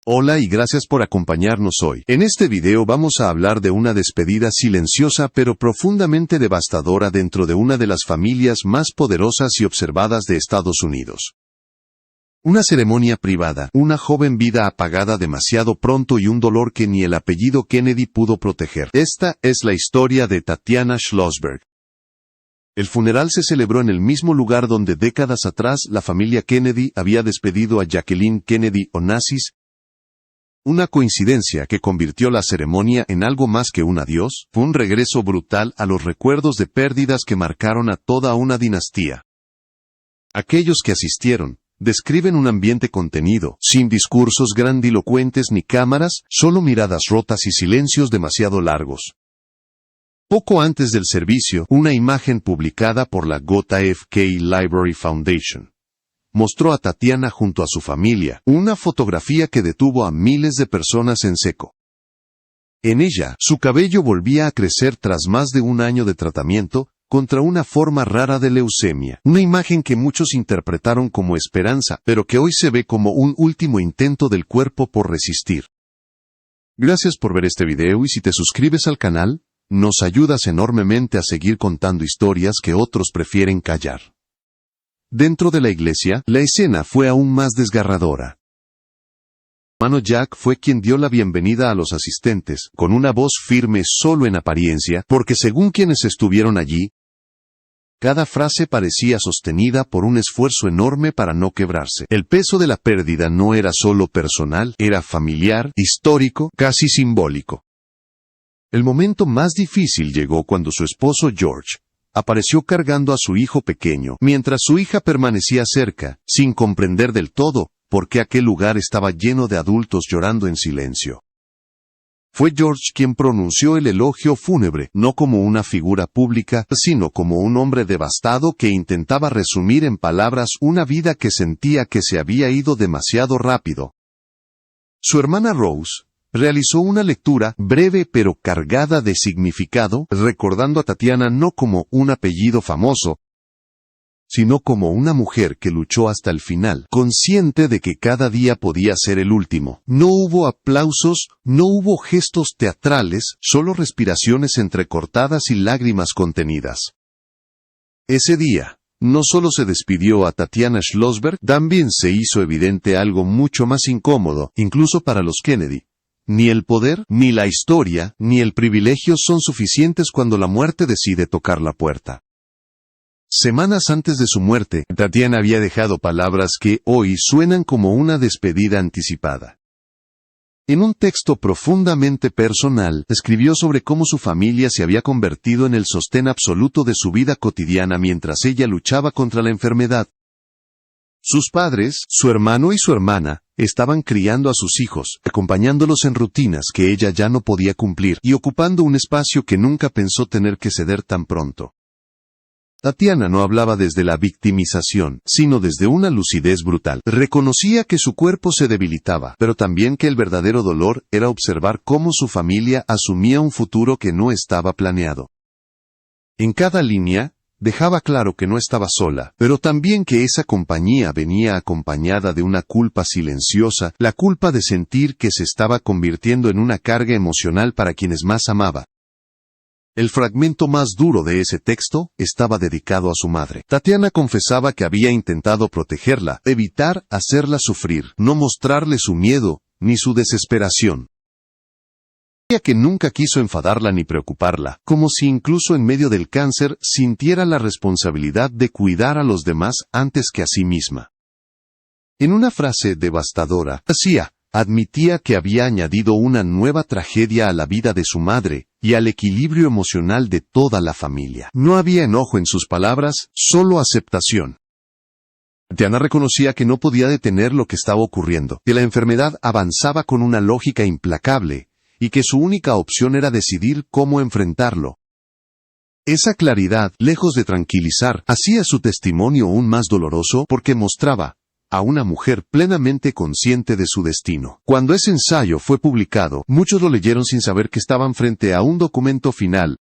Hola y gracias por acompañarnos hoy. En este video vamos a hablar de una despedida silenciosa pero profundamente devastadora dentro de una de las familias más poderosas y observadas de Estados Unidos. Una ceremonia privada, una joven vida apagada demasiado pronto y un dolor que ni el apellido Kennedy pudo proteger. Esta es la historia de Tatiana Schlossberg. El funeral se celebró en el mismo lugar donde décadas atrás la familia Kennedy había despedido a Jacqueline Kennedy Onassis. Una coincidencia que convirtió la ceremonia en algo más que un adiós, fue un regreso brutal a los recuerdos de pérdidas que marcaron a toda una dinastía. Aquellos que asistieron describen un ambiente contenido, sin discursos grandilocuentes ni cámaras, solo miradas rotas y silencios demasiado largos. Poco antes del servicio, una imagen publicada por la JFK Library Foundation mostró a Tatiana junto a su familia, una fotografía que detuvo a miles de personas en seco. En ella, su cabello volvía a crecer tras más de un año de tratamiento contra una forma rara de leucemia, una imagen que muchos interpretaron como esperanza, pero que hoy se ve como un último intento del cuerpo por resistir. Gracias por ver este video y si te suscribes al canal, nos ayudas enormemente a seguir contando historias que otros prefieren callar. Dentro de la iglesia, la escena fue aún más desgarradora. Su hermano Jack fue quien dio la bienvenida a los asistentes, con una voz firme solo en apariencia, porque según quienes estuvieron allí, cada frase parecía sostenida por un esfuerzo enorme para no quebrarse. El peso de la pérdida no era solo personal, era familiar, histórico, casi simbólico. El momento más difícil llegó cuando su esposo George apareció cargando a su hijo pequeño, mientras su hija permanecía cerca, sin comprender del todo por qué aquel lugar estaba lleno de adultos llorando en silencio. Fue George quien pronunció el elogio fúnebre, no como una figura pública, sino como un hombre devastado que intentaba resumir en palabras una vida que sentía que se había ido demasiado rápido. Su hermana Rose realizó una lectura breve pero cargada de significado, recordando a Tatiana no como un apellido famoso, sino como una mujer que luchó hasta el final, consciente de que cada día podía ser el último. No hubo aplausos, no hubo gestos teatrales, solo respiraciones entrecortadas y lágrimas contenidas. Ese día, no solo se despidió a Tatiana Schlossberg, también se hizo evidente algo mucho más incómodo, incluso para los Kennedy. Ni el poder, ni la historia, ni el privilegio son suficientes cuando la muerte decide tocar la puerta. Semanas antes de su muerte, Tatiana había dejado palabras que hoy suenan como una despedida anticipada. En un texto profundamente personal, escribió sobre cómo su familia se había convertido en el sostén absoluto de su vida cotidiana mientras ella luchaba contra la enfermedad. Sus padres, su hermano y su hermana, estaban criando a sus hijos, acompañándolos en rutinas que ella ya no podía cumplir y ocupando un espacio que nunca pensó tener que ceder tan pronto. Tatiana no hablaba desde la victimización, sino desde una lucidez brutal. Reconocía que su cuerpo se debilitaba, pero también que el verdadero dolor era observar cómo su familia asumía un futuro que no estaba planeado. En cada línea, dejaba claro que no estaba sola, pero también que esa compañía venía acompañada de una culpa silenciosa, la culpa de sentir que se estaba convirtiendo en una carga emocional para quienes más amaba. El fragmento más duro de ese texto estaba dedicado a su madre. Tatiana confesaba que había intentado protegerla, evitar hacerla sufrir, no mostrarle su miedo, ni su desesperación. Que nunca quiso enfadarla ni preocuparla, como si incluso en medio del cáncer sintiera la responsabilidad de cuidar a los demás antes que a sí misma. En una frase devastadora, admitía que había añadido una nueva tragedia a la vida de su madre y al equilibrio emocional de toda la familia. No había enojo en sus palabras, solo aceptación. Tatiana reconocía que no podía detener lo que estaba ocurriendo, que la enfermedad avanzaba con una lógica implacable, y que su única opción era decidir cómo enfrentarlo. Esa claridad, lejos de tranquilizar, hacía su testimonio aún más doloroso porque mostraba a una mujer plenamente consciente de su destino. Cuando ese ensayo fue publicado, muchos lo leyeron sin saber que estaban frente a un documento final.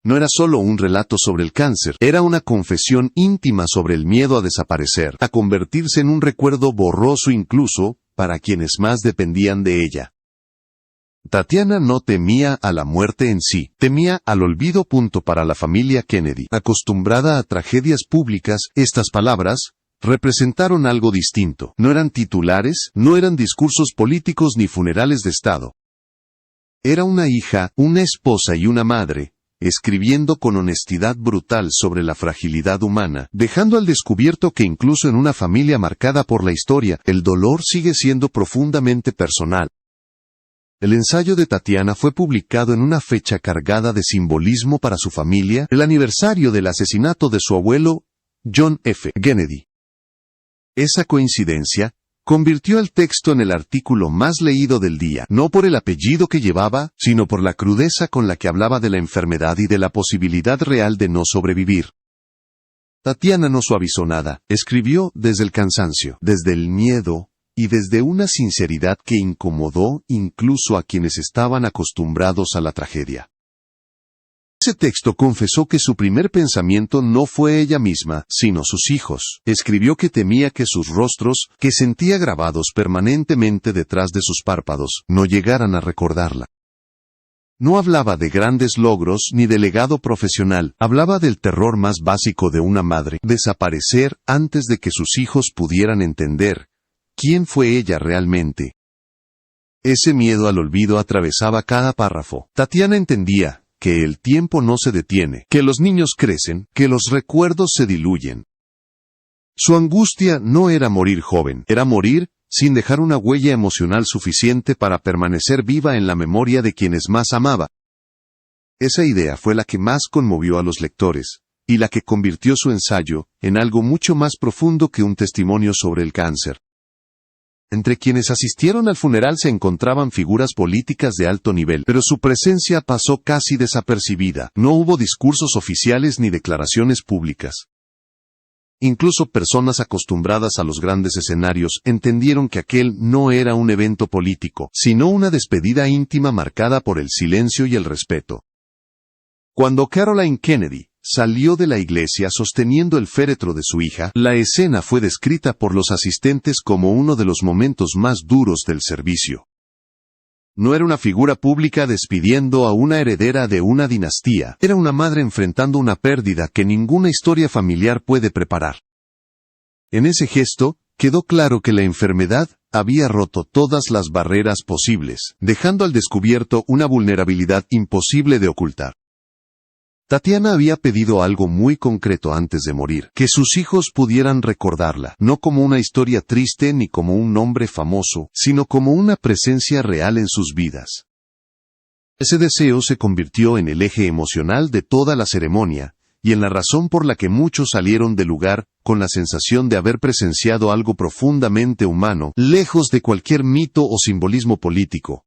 No era solo un relato sobre el cáncer, era una confesión íntima sobre el miedo a desaparecer, a convertirse en un recuerdo borroso incluso para quienes más dependían de ella. Tatiana no temía a la muerte en sí, temía al olvido. Para la familia Kennedy, acostumbrada a tragedias públicas, estas palabras representaron algo distinto. No eran titulares, no eran discursos políticos ni funerales de Estado. Era una hija, una esposa y una madre, escribiendo con honestidad brutal sobre la fragilidad humana, dejando al descubierto que incluso en una familia marcada por la historia, el dolor sigue siendo profundamente personal. El ensayo de Tatiana fue publicado en una fecha cargada de simbolismo para su familia, el aniversario del asesinato de su abuelo, John F. Kennedy. Esa coincidencia convirtió el texto en el artículo más leído del día, no por el apellido que llevaba, sino por la crudeza con la que hablaba de la enfermedad y de la posibilidad real de no sobrevivir. Tatiana no suavizó nada, escribió desde el cansancio, desde el miedo, y desde una sinceridad que incomodó incluso a quienes estaban acostumbrados a la tragedia. Ese texto confesó que su primer pensamiento no fue ella misma, sino sus hijos. Escribió que temía que sus rostros, que sentía grabados permanentemente detrás de sus párpados, no llegaran a recordarla. No hablaba de grandes logros ni de legado profesional, hablaba del terror más básico de una madre, desaparecer antes de que sus hijos pudieran entender quién fue ella realmente. Ese miedo al olvido atravesaba cada párrafo. Tatiana entendía que el tiempo no se detiene, que los niños crecen, que los recuerdos se diluyen. Su angustia no era morir joven, era morir sin dejar una huella emocional suficiente para permanecer viva en la memoria de quienes más amaba. Esa idea fue la que más conmovió a los lectores, y la que convirtió su ensayo en algo mucho más profundo que un testimonio sobre el cáncer. Entre quienes asistieron al funeral se encontraban figuras políticas de alto nivel, pero su presencia pasó casi desapercibida. No hubo discursos oficiales ni declaraciones públicas. Incluso personas acostumbradas a los grandes escenarios entendieron que aquel no era un evento político, sino una despedida íntima marcada por el silencio y el respeto. Cuando Caroline Kennedy salió de la iglesia sosteniendo el féretro de su hija, la escena fue descrita por los asistentes como uno de los momentos más duros del servicio. No era una figura pública despidiendo a una heredera de una dinastía, era una madre enfrentando una pérdida que ninguna historia familiar puede preparar. En ese gesto, quedó claro que la enfermedad había roto todas las barreras posibles, dejando al descubierto una vulnerabilidad imposible de ocultar. Tatiana había pedido algo muy concreto antes de morir, que sus hijos pudieran recordarla, no como una historia triste ni como un nombre famoso, sino como una presencia real en sus vidas. Ese deseo se convirtió en el eje emocional de toda la ceremonia, y en la razón por la que muchos salieron del lugar con la sensación de haber presenciado algo profundamente humano, lejos de cualquier mito o simbolismo político.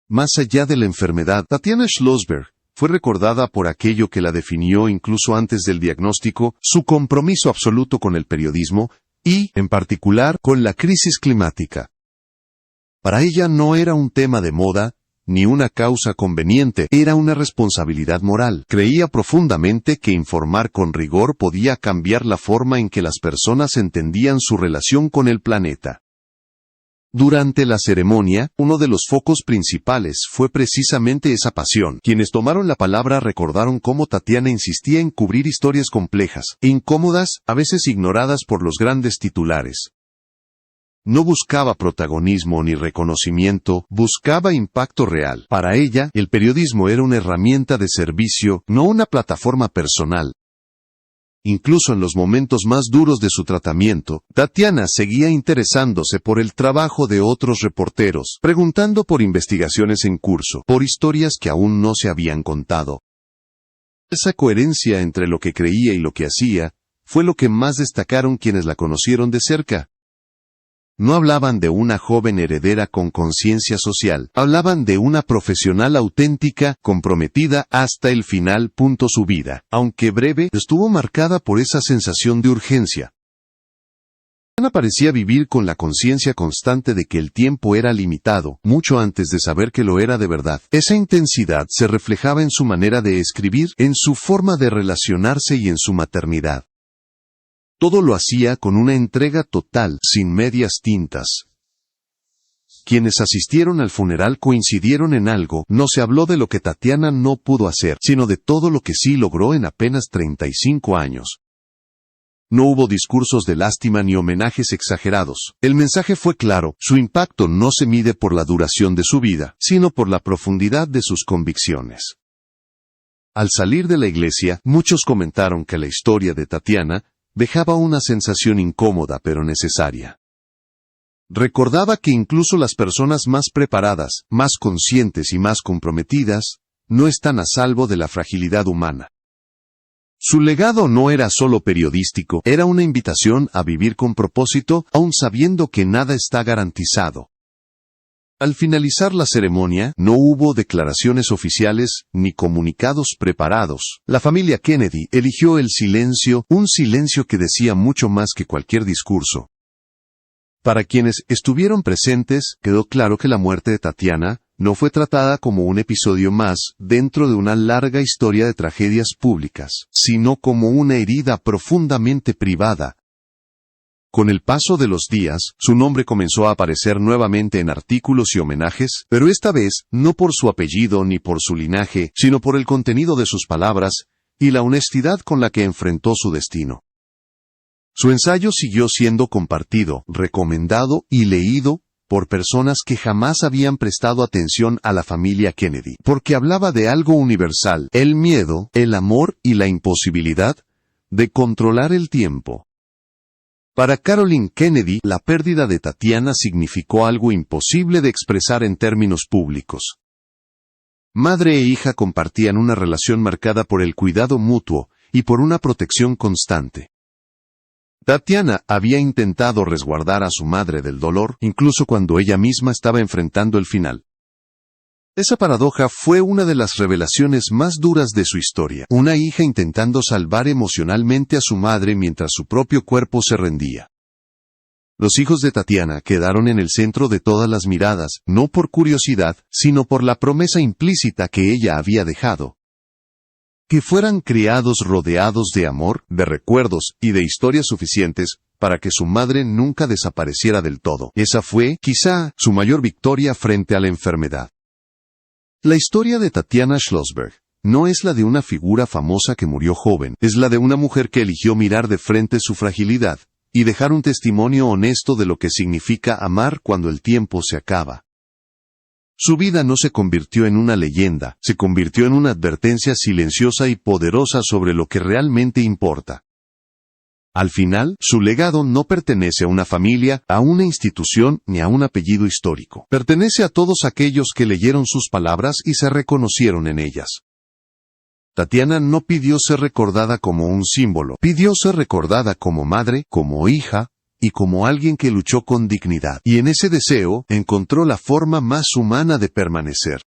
Más allá de la enfermedad, Tatiana Schlossberg fue recordada por aquello que la definió incluso antes del diagnóstico, su compromiso absoluto con el periodismo y, en particular, con la crisis climática. Para ella no era un tema de moda, ni una causa conveniente, era una responsabilidad moral. Creía profundamente que informar con rigor podía cambiar la forma en que las personas entendían su relación con el planeta. Durante la ceremonia, uno de los focos principales fue precisamente esa pasión. Quienes tomaron la palabra recordaron cómo Tatiana insistía en cubrir historias complejas e incómodas, a veces ignoradas por los grandes titulares. No buscaba protagonismo ni reconocimiento, buscaba impacto real. Para ella, el periodismo era una herramienta de servicio, no una plataforma personal. Incluso en los momentos más duros de su tratamiento, Tatiana seguía interesándose por el trabajo de otros reporteros, preguntando por investigaciones en curso, por historias que aún no se habían contado. Esa coherencia entre lo que creía y lo que hacía, fue lo que más destacaron quienes la conocieron de cerca. No hablaban de una joven heredera con conciencia social, hablaban de una profesional auténtica, comprometida hasta el final. Su vida, aunque breve, estuvo marcada por esa sensación de urgencia. Ana parecía vivir con la conciencia constante de que el tiempo era limitado, mucho antes de saber que lo era de verdad. Esa intensidad se reflejaba en su manera de escribir, en su forma de relacionarse y en su maternidad. Todo lo hacía con una entrega total, sin medias tintas. Quienes asistieron al funeral coincidieron en algo: no se habló de lo que Tatiana no pudo hacer, sino de todo lo que sí logró en apenas 35 años. No hubo discursos de lástima ni homenajes exagerados. El mensaje fue claro: su impacto no se mide por la duración de su vida, sino por la profundidad de sus convicciones. Al salir de la iglesia, muchos comentaron que la historia de Tatiana dejaba una sensación incómoda pero necesaria. Recordaba que incluso las personas más preparadas, más conscientes y más comprometidas, no están a salvo de la fragilidad humana. Su legado no era solo periodístico, era una invitación a vivir con propósito, aun sabiendo que nada está garantizado. Al finalizar la ceremonia, no hubo declaraciones oficiales ni comunicados preparados. La familia Kennedy eligió el silencio, un silencio que decía mucho más que cualquier discurso. Para quienes estuvieron presentes, quedó claro que la muerte de Tatiana no fue tratada como un episodio más dentro de una larga historia de tragedias públicas, sino como una herida profundamente privada. Con el paso de los días, su nombre comenzó a aparecer nuevamente en artículos y homenajes, pero esta vez no por su apellido ni por su linaje, sino por el contenido de sus palabras y la honestidad con la que enfrentó su destino. Su ensayo siguió siendo compartido, recomendado y leído por personas que jamás habían prestado atención a la familia Kennedy, porque hablaba de algo universal: el miedo, el amor y la imposibilidad de controlar el tiempo. Para Caroline Kennedy, la pérdida de Tatiana significó algo imposible de expresar en términos públicos. Madre e hija compartían una relación marcada por el cuidado mutuo y por una protección constante. Tatiana había intentado resguardar a su madre del dolor, incluso cuando ella misma estaba enfrentando el final. Esa paradoja fue una de las revelaciones más duras de su historia: una hija intentando salvar emocionalmente a su madre mientras su propio cuerpo se rendía. Los hijos de Tatiana quedaron en el centro de todas las miradas, no por curiosidad, sino por la promesa implícita que ella había dejado: que fueran criados rodeados de amor, de recuerdos y de historias suficientes para que su madre nunca desapareciera del todo. Esa fue, quizá, su mayor victoria frente a la enfermedad. La historia de Tatiana Schlossberg no es la de una figura famosa que murió joven, es la de una mujer que eligió mirar de frente su fragilidad y dejar un testimonio honesto de lo que significa amar cuando el tiempo se acaba. Su vida no se convirtió en una leyenda, se convirtió en una advertencia silenciosa y poderosa sobre lo que realmente importa. Al final, su legado no pertenece a una familia, a una institución, ni a un apellido histórico. Pertenece a todos aquellos que leyeron sus palabras y se reconocieron en ellas. Tatiana no pidió ser recordada como un símbolo, pidió ser recordada como madre, como hija, y como alguien que luchó con dignidad. Y en ese deseo, encontró la forma más humana de permanecer.